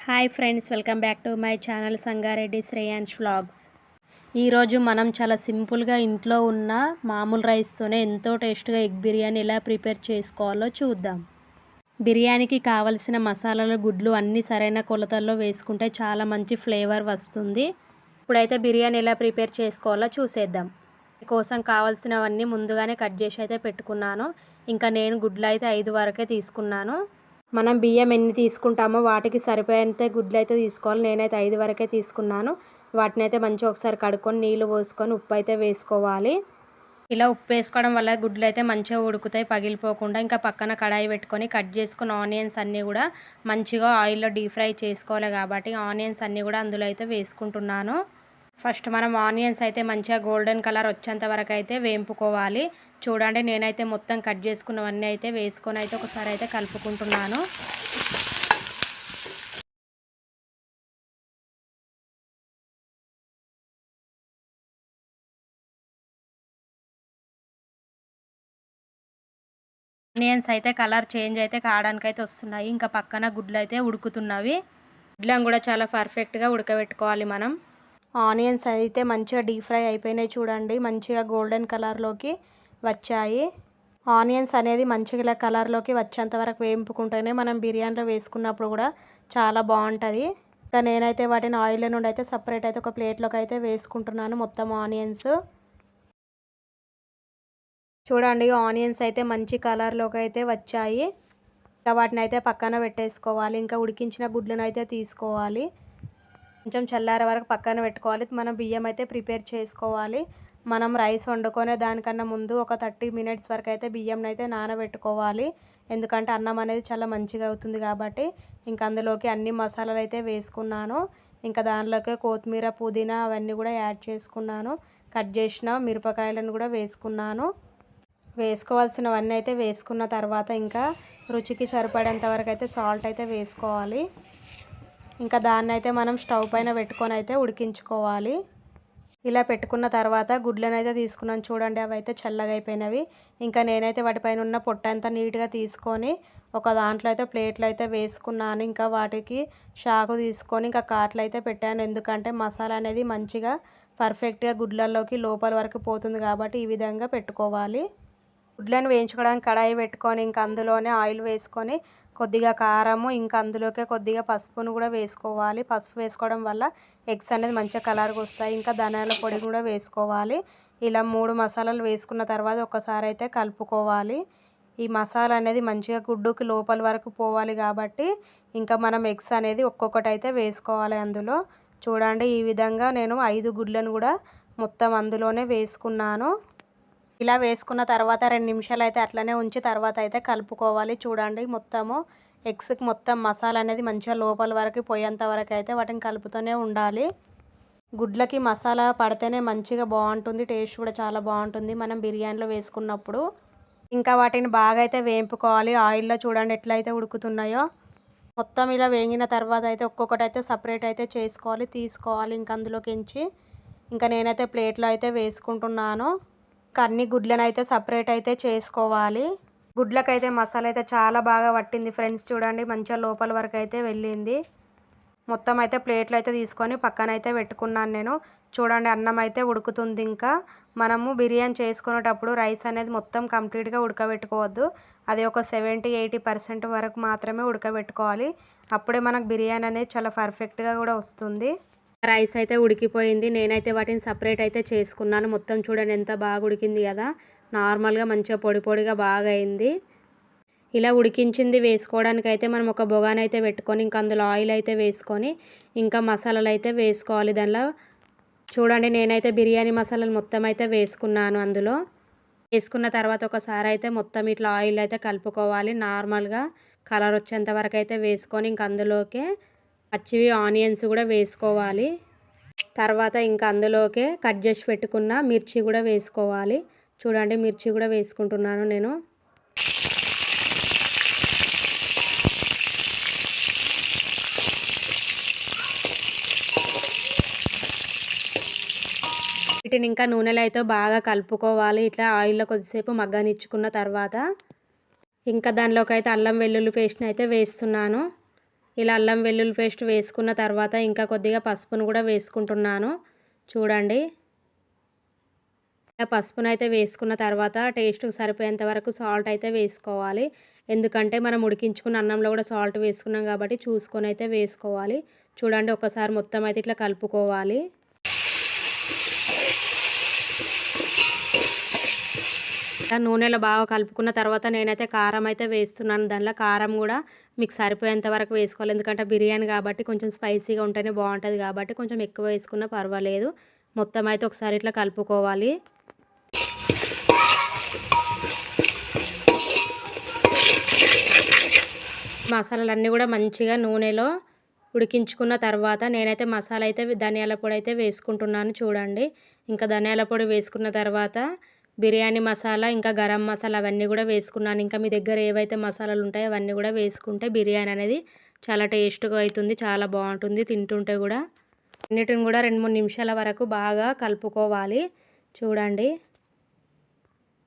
Hi friends, welcome back to my channel Sangareddy Shreyans vlogs. ఈరోజు మనం చాలా సింపుల్గా ఇంట్లో ఉన్న మామూలు రైస్తోనే ఎంతో టేస్ట్గా ఎగ్ బిర్యానీ ఎలా ప్రిపేర్ చేసుకోవాలో చూద్దాం. బిర్యానీకి కావలసిన మసాలాలు, గుడ్లు అన్నీ సరైన కొలతల్లో వేసుకుంటే చాలా మంచి ఫ్లేవర్ వస్తుంది. ఇప్పుడైతే బిర్యానీ ఎలా ప్రిపేర్ చేసుకోవాలో చూసేద్దాం. కోసం కావాల్సినవన్నీ ముందుగానే కట్ చేసి అయితే పెట్టుకున్నాను. ఇంకా నేను గుడ్లు అయితే 5 వరకే తీసుకున్నాను. మనం బియ్యం ఎన్ని తీసుకుంటామో వాటికి సరిపోయేంత గుడ్లు అయితే తీసుకోవాలి. నేనైతే 5 వరకే తీసుకున్నాను. వాటిని అయితే మంచిగా ఒకసారి కడుక్కొని నీళ్ళు పోసుకొని ఉప్పు అయితే వేసుకోవాలి. ఇలా ఉప్పు వేసుకోవడం వల్ల గుడ్లు అయితే మంచిగా ఉడుకుతాయి, పగిలిపోకుండా. ఇంకా పక్కన కడాయి పెట్టుకొని కట్ చేసుకున్న ఆనియన్స్ అన్నీ కూడా మంచిగా ఆయిల్లో డీప్ ఫ్రై చేసుకోవాలి కాబట్టి ఆనియన్స్ అన్నీ కూడా అందులో అయితే వేసుకుంటున్నాను. ఫస్ట్ మనం ఆనియన్స్ అయితే మంచిగా గోల్డెన్ కలర్ వచ్చేంత వరకు అయితే వేంపుకోవాలి. చూడండి, నేనైతే మొత్తం కట్ చేసుకున్నవన్నీ అయితే వేసుకొని అయితే ఒకసారి అయితే కలుపుకుంటున్నాను. ఆనియన్స్ అయితే కలర్ చేంజ్ అయితే కావడానికి అయితే వస్తున్నాయి. ఇంకా పక్కన గుడ్లు అయితే ఉడుకుతున్నవి. గుడ్లను కూడా చాలా పర్ఫెక్ట్గా ఉడకబెట్టుకోవాలి మనం. ఆనియన్స్ అయితే మంచిగా డీప్ ఫ్రై అయిపోయినాయి. చూడండి, మంచిగా గోల్డెన్ కలర్లోకి వచ్చాయి. ఆనియన్స్ అనేది మంచిగా ఇలా కలర్లోకి వచ్చేంత వరకు వేపుకుంటేనే మనం బిర్యానీలో వేసుకున్నప్పుడు కూడా చాలా బాగుంటుంది. ఇంకా నేనైతే వాటిని ఆయిల్ నుండి అయితే సపరేట్ అయితే ఒక ప్లేట్లోకి అయితే వేసుకుంటున్నాను మొత్తం ఆనియన్స్. చూడండి, ఆనియన్స్ అయితే మంచి కలర్లోకి అయితే వచ్చాయి. ఇంకా వాటిని అయితే పక్కన పెట్టేసుకోవాలి. ఇంకా ఉడికించిన గుడ్లను అయితే తీసుకోవాలి. కొంచెం చల్లారే వరకు పక్కన పెట్టుకోవాలి. మనం బియ్యం అయితే ప్రిపేర్ చేసుకోవాలి. మనం రైస్ వండుకునే దానికన్నా ముందు ఒక 30 మినిట్స్ వరకు అయితే బియ్యం అయితే నానబెట్టుకోవాలి. ఎందుకంటే అన్నం అనేది చాలా మంచిగా అవుతుంది కాబట్టి. ఇంకా అందులోకి అన్ని మసాలాలు అయితే వేసుకున్నాను. ఇంకా దానిలోకి కొత్తిమీర, పుదీనా అవన్నీ కూడా యాడ్ చేసుకున్నాను. కట్ చేసిన మిరపకాయలను కూడా వేసుకున్నాను. వేసుకోవాల్సినవన్నీ అయితే వేసుకున్న తర్వాత ఇంకా రుచికి సరిపడేంత వరకు అయితే సాల్ట్ అయితే వేసుకోవాలి. ఇంకా దాన్ని అయితే మనం స్టవ్ పైన పెట్టుకొని అయితే ఉడికించుకోవాలి. ఇలా పెట్టుకున్న తర్వాత గుడ్లను అయితే తీసుకున్నాను. చూడండి, అవి అయితే చల్లగా అయిపోయినవి. ఇంకా నేనైతే వాటిపైన ఉన్న పొట్టు అంతా నీట్గా తీసుకొని ఒక దాంట్లో అయితే ప్లేట్లు అయితే వేసుకున్నాను. ఇంకా వాటికి షాకు తీసుకొని ఇంకా కాట్లు అయితే పెట్టాను. ఎందుకంటే మసాలా అనేది మంచిగా పర్ఫెక్ట్గా గుడ్లలోకి లోపల వరకు పోతుంది కాబట్టి ఈ విధంగా పెట్టుకోవాలి. గుడ్లను వేయించుకోవడానికి కడాయి పెట్టుకొని ఇంకా అందులోనే ఆయిల్ వేసుకొని కొద్దిగా కారము, ఇంకా అందులోకే కొద్దిగా పసుపును కూడా వేసుకోవాలి. పసుపు వేసుకోవడం వల్ల ఎగ్స్ అనేది మంచిగా కలర్గా వస్తాయి. ఇంకా ధనియాల పొడి కూడా వేసుకోవాలి. ఇలా 3 మసాలాలు వేసుకున్న తర్వాత ఒకసారి అయితే కలుపుకోవాలి. ఈ మసాలా అనేది మంచిగా గుడ్డుకి లోపల వరకు పోవాలి కాబట్టి ఇంకా మనం ఎగ్స్ అనేది ఒక్కొక్కటి అయితే వేసుకోవాలి అందులో. చూడండి, ఈ విధంగా నేను 5 గుడ్లను కూడా మొత్తం అందులోనే వేసుకున్నాను. ఇలా వేసుకున్న తర్వాత 2 నిమిషాలు అయితే అట్లనే ఉంచి తర్వాత అయితే కలుపుకోవాలి. చూడండి, మొత్తము ఎగ్స్కి మొత్తం మసాలా అనేది మంచిగా లోపల వరకు పోయేంత వరకు అయితే వాటిని కలుపుతూనే ఉండాలి. గుడ్లకి మసాలా పడితేనే మంచిగా బాగుంటుంది, టేస్ట్ కూడా చాలా బాగుంటుంది మనం బిర్యానీలో వేసుకున్నప్పుడు. ఇంకా వాటిని బాగా అయితే వేపుకోవాలి. ఆయిల్లో చూడండి ఎట్లయితే ఉడుకుతున్నాయో. మొత్తం ఇలా వేగిన తర్వాత అయితే ఒక్కొక్కటి అయితే సపరేట్ అయితే చేసుకోవాలి, తీసుకోవాలి. ఇంకా అందులోకించి ఇంకా నేనైతే ప్లేట్లో అయితే వేసుకుంటున్నాను. అన్ని గుడ్లను అయితే సపరేట్ అయితే చేసుకోవాలి. గుడ్లకైతే మసాలా అయితే చాలా బాగా పట్టింది ఫ్రెండ్స్. చూడండి, మంచిగా లోపల వరకు అయితే వెళ్ళింది. మొత్తం అయితే ప్లేట్లో అయితే తీసుకొని పక్కన అయితే పెట్టుకున్నాను నేను. చూడండి, అన్నం అయితే ఉడుకుతుంది. ఇంకా మనము బిర్యానీ చేసుకునేటప్పుడు రైస్ అనేది మొత్తం కంప్లీట్గా ఉడకబెట్టుకోవద్దు. అది ఒక 70-80% వరకు మాత్రమే ఉడకబెట్టుకోవాలి. అప్పుడే మనకు బిర్యానీ అనేది చాలా పర్ఫెక్ట్గా కూడా వస్తుంది. రైస్ అయితే ఉడికిపోయింది. నేనైతే వాటిని సపరేట్ అయితే చేసుకున్నాను. మొత్తం చూడండి ఎంత బాగా ఉడికింది కదా. నార్మల్గా మంచిగా పొడి పొడిగా బాగా అయింది. ఇలా ఉడికించింది వేసుకోవడానికి అయితే మనం ఒక బొగాని అయితే పెట్టుకొని ఇంకా అందులో ఆయిల్ అయితే వేసుకొని ఇంకా మసాలాలు అయితే వేసుకోవాలి దానిలో. చూడండి, నేనైతే బిర్యానీ మసాలాలు మొత్తం అయితే వేసుకున్నాను. అందులో వేసుకున్న తర్వాత ఒకసారి అయితే మొత్తం ఇట్లా ఆయిల్ అయితే కలుపుకోవాలి. నార్మల్గా కలర్ వచ్చేంత వరకు అయితే వేసుకొని ఇంకా అందులోకే పచ్చివి ఆనియన్స్ కూడా వేసుకోవాలి. తర్వాత ఇంకా అందులోకే కట్ చేసి పెట్టుకున్న మిర్చి కూడా వేసుకోవాలి. చూడండి, మిర్చి కూడా వేసుకుంటున్నాను నేను. వీటిని ఇంకా నూనెలో అయితే బాగా కలుపుకోవాలి. ఇట్లా ఆయిల్లో కొద్దిసేపు మగ్గనిచ్చుకున్న తర్వాత ఇంకా దానిలోకి అయితే అల్లం వెల్లుల్లి పేస్ట్ని అయితే వేస్తున్నాను. ఇలా అల్లం వెల్లుల్లి పేస్ట్ వేసుకున్న తర్వాత ఇంకా కొద్దిగా పసుపును కూడా వేసుకుంటున్నాను. చూడండి, ఇలా పసుపునైతే వేసుకున్న తర్వాత టేస్ట్‌కి సరిపోయేంత వరకు సాల్ట్ అయితే వేసుకోవాలి. ఎందుకంటే మనం ఉడికించుకున్న అన్నంలో కూడా సాల్ట్ వేసుకున్నాం కాబట్టి చూసుకొని అయితే వేసుకోవాలి. చూడండి, ఒకసారి మొత్తం అయితే ఇట్లా కలుపుకోవాలి. నూనెలో బాగా కలుపుకున్న తర్వాత నేనైతే కారం అయితే వేస్తున్నాను. దానిలో కారం కూడా మీకు సరిపోయేంత వరకు వేసుకోవాలి. ఎందుకంటే బిర్యానీ కాబట్టి కొంచెం స్పైసీగా ఉంటేనే బాగుంటుంది కాబట్టి కొంచెం ఎక్కువ వేసుకున్నా పర్వాలేదు. మొత్తం అయితే ఒకసారి ఇట్లా కలుపుకోవాలి. మసాలాలన్నీ కూడా మంచిగా నూనెలో ఉడికించుకున్న తర్వాత నేనైతే మసాలా అయితే ధనియాల పొడి అయితే వేసుకుంటున్నాను. చూడండి, ఇంకా ధనియాల పొడి వేసుకున్న తర్వాత బిర్యానీ మసాలా ఇంకా గరం మసాలా అవన్నీ కూడా వేసుకున్నాను. ఇంకా మీ దగ్గర ఏవైతే మసాలాలు ఉంటాయో అవన్నీ కూడా వేసుకుంటే బిర్యానీ అనేది చాలా టేస్ట్గా అవుతుంది, చాలా బాగుంటుంది తింటుంటే కూడా. అన్నిటిని కూడా 2-3 నిమిషాల వరకు బాగా కలుపుకోవాలి. చూడండి,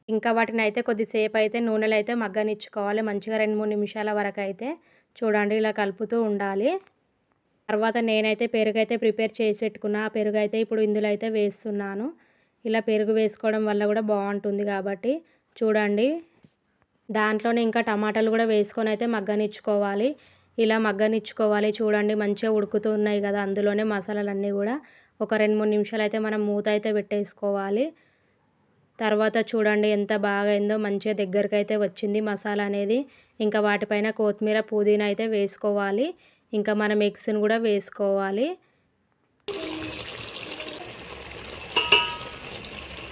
ఇంకా వాటిని అయితే కొద్దిసేపు అయితే నూనెలో అయితే మగ్గనిచ్చుకోవాలి మంచిగా 2-3 నిమిషాల వరకు అయితే. చూడండి, ఇలా కలుపుతూ ఉండాలి. తర్వాత నేనైతే పెరుగు అయితే ప్రిపేర్ చేసి పెట్టుకున్నా. ఆ పెరుగు అయితే ఇప్పుడు ఇందులో అయితే వేస్తున్నాను. ఇలా పెరుగు వేసుకోవడం వల్ల కూడా బాగుంటుంది కాబట్టి. చూడండి, దాంట్లోనే ఇంకా టమాటాలు కూడా వేసుకొని అయితే మగ్గనిచ్చుకోవాలి. ఇలా మగ్గనిచ్చుకోవాలి. చూడండి, మంచిగా ఉడుకుతూ ఉన్నాయి కదా, అందులోనే మసాలాలన్నీ కూడా ఒక 2-3 నిమిషాలు అయితే మనం మూత అయితే పెట్టేసుకోవాలి. తర్వాత చూడండి ఎంత బాగా అయిందో, మంచిగా దగ్గరికి అయితే వచ్చింది మసాలా అనేది. ఇంకా వాటిపైన కొత్తిమీర పుదీనా అయితే వేసుకోవాలి. ఇంకా మనం ఎగ్స్ని కూడా వేసుకోవాలి.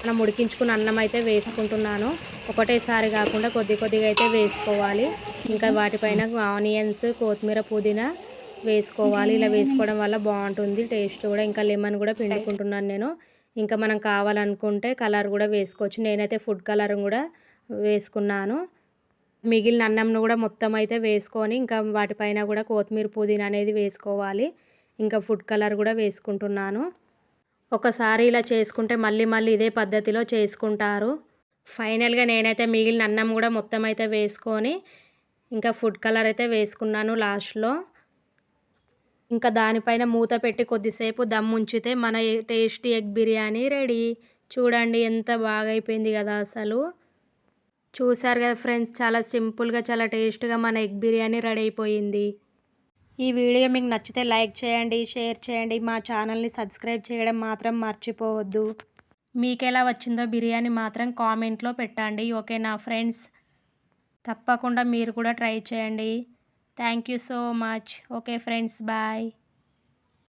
మనం ఉడికించుకున్న అన్నం అయితే వేసుకుంటున్నాను. ఒకటేసారి కాకుండా కొద్ది కొద్దిగా అయితే వేసుకోవాలి. ఇంకా వాటిపైన ఆనియన్స్, కొత్తిమీర, పుదీనా వేసుకోవాలి. ఇలా వేసుకోవడం వల్ల బాగుంటుంది టేస్ట్ కూడా. ఇంకా లెమన్ కూడా పిండుకుంటున్నాను నేను. ఇంకా మనం కావాలనుకుంటే కలర్ కూడా వేసుకోవచ్చు. నేనైతే ఫుడ్ కలర్ కూడా వేసుకున్నాను. మిగిలిన అన్నంను కూడా మొత్తం అయితే వేసుకొని ఇంకా వాటిపైన కూడా కొత్తిమీర పుదీనా అనేది వేసుకోవాలి. ఇంకా ఫుడ్ కలర్ కూడా వేసుకుంటున్నాను. ఒకసారి ఇలా చేసుకుంటే మళ్ళీ మళ్ళీ ఇదే పద్ధతిలో చేసుకుంటారు. ఫైనల్గా నేనైతే మిగిలిన అన్నం కూడా మొత్తం అయితే వేసుకొని ఇంకా ఫుడ్ కలర్ అయితే వేసుకున్నాను లాస్ట్లో. ఇంకా దానిపైన మూత పెట్టి కొద్దిసేపు దమ్ ఉంచితే మన టేస్టీ ఎగ్ బిర్యానీ రెడీ. చూడండి ఎంత బాగా అయిపోయింది కదా అసలు. చూసారు కదా ఫ్రెండ్స్, చాలా సింపుల్గా చాలా టేస్ట్గా మన ఎగ్ బిర్యానీ రెడీ అయిపోయింది. ఈ వీడియో మీకు నచ్చితే లైక్ చేయండి, షేర్ చేయండి, మా ఛానల్ని సబ్స్క్రైబ్ చేయడం మాత్రం మర్చిపోవద్దు. మీకు ఎలా వచ్చిందో బిర్యానీ మాత్రం కామెంట్లో పెట్టండి. ఓకేనా ఫ్రెండ్స్, తప్పకుండా మీరు కూడా ట్రై చేయండి. Thank you so much. Okay friends, bye.